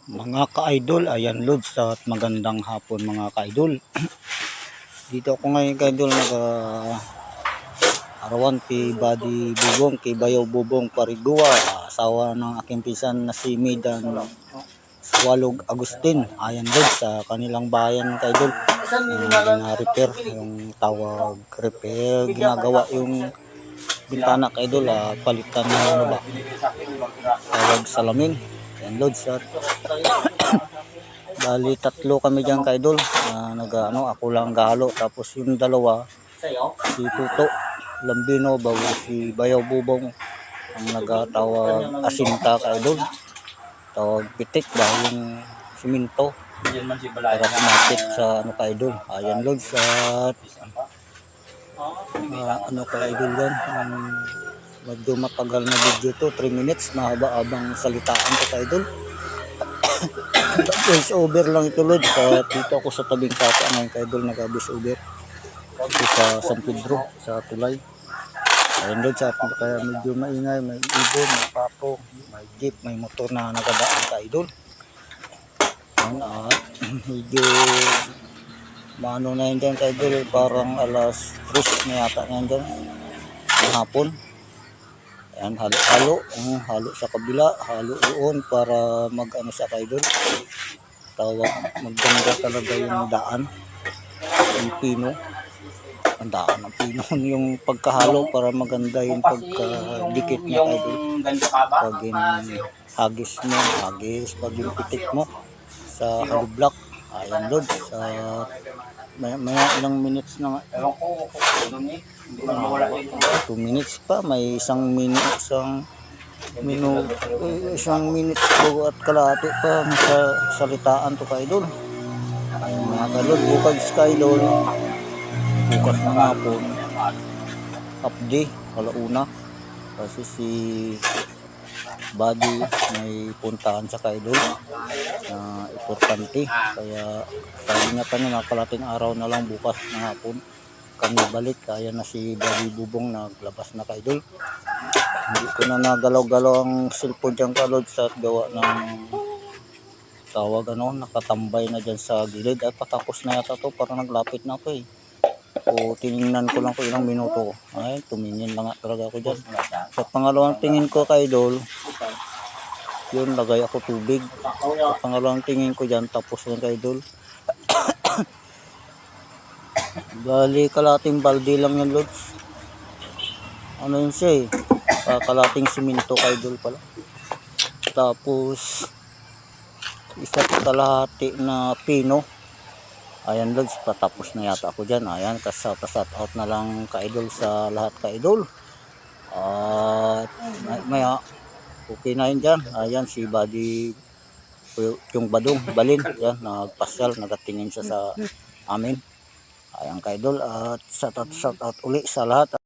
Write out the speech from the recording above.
Mga ka-idol, ayan Lods at magandang hapon mga ka-idol. Dito ako ngayon ka-idol arawan kay Buddy Bubong, kay Bayaw Bubong Parigua, asawa ng aking pinsan na si Midan Swalog Agustin. Ayan Lods sa kanilang bayan ka-idol. Gina-repair yung tawag repair, ginagawa yung bintana ka-idol, palitan na ano ba? Tawag salamin. Ayan Lods at bali tatlo kami diyan ka-idol. Ako lang galo, tapos yung dalawa si Tuto Lambino bago si Bayaw Bubong ang nagatawag asinta ka-idol. Tawag pitik dahil yung siminto para pumatik sa ano ka-idol. Ayan Lods at ano ka-idol yan, medyo matagal na video to, 3 minutes, mahaba-abang salitaan to ka-idol. Voice over lang ito Lods. Dito ako sa tabing sapa ngayon ka-idol, nag-voice over ito sa San Pedro sa tulay. Ayun Lods, kaya medyo maingay, may ibon, may papo, may jeep, may motor na nagadaan ka-idol. Medyo maano na yun dyan ka-idol, parang alas 3 na yata na yun dyan ng hapon. Ayan, halo sa kabila, halo doon para mag-ano sa ka-idol. Tawag, maganda talaga yung daan, yung pino. Ang daan ng pino yung pagkahalo para maganda yung pagkadikit niya ka-idol. Pag hagis pag yung pitik mo sa hollow block. Ayan Lods, may ilang minutes na nga. 2 minutes pa, may isang minute bago at kalahati pa sa salitaan to ka-idol. Ayun mga ka-idol, bukas ka-idol, bukas na nga po update kalauna kasi si Buddy may puntahan sa ka-idol na importante, kaya sabi niya kanina kalating araw na lang, bukas na hapon kami balik. Kaya na si Buddy Bubong naglabas na ka-idol. Hindi ko na nagalaw-galaw ang cellphone dyan ka-Lods at gawa ng tawag nakatambay na dyan sa gilid. At patapos na yata to, parang naglapit na ako o tiningnan ko lang ko ilang minuto. Ay, tumingin lang talaga ako dyan. Sa pangalawang tingin ko ka-idol, yun, lagay ako tubig. Sa pangalawang tingin ko dyan, tapos lang ka-idol. Bali kalating balde lang yung Lods. Ano yun siya kalating siminto ka-idol pala. Tapos isa't kalahati na pino. Ayan Lods, patapos na yata ako dyan. Ayan, kasat out na lang ka-idol sa lahat ka-idol. At maya okay na yun dyan. Ayan si Buddy yung Balin yan, nagpasyal, nagatingin siya sa amin. Ayan ka-idol, at shout out uli sa lahat.